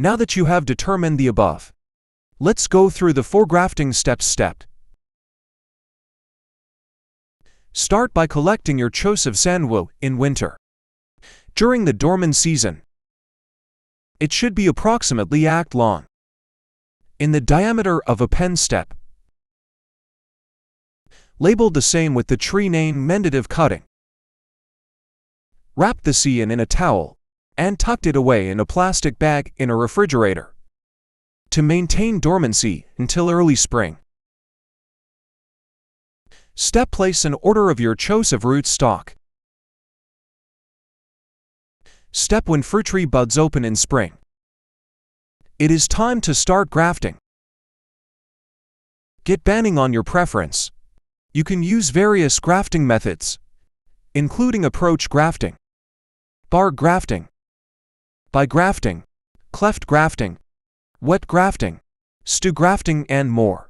Now that you have determined the above, let's go through the 4 grafting steps. Start by collecting your choice of sandwood in winter. During the dormant season, it should be approximately 8 long, in the diameter of a pen step. Labeled the same with the tree name mendative cutting. Wrap the scion in a towel and tucked it away in a plastic bag in a refrigerator to maintain dormancy until early spring. Step: place an order of your choice of rootstock. Step: when fruit tree buds open in spring, it is time to start grafting. Get banding on your preference. You can use various grafting methods, including approach grafting, bar grafting, by grafting, cleft grafting, wet grafting, stew grafting, and more.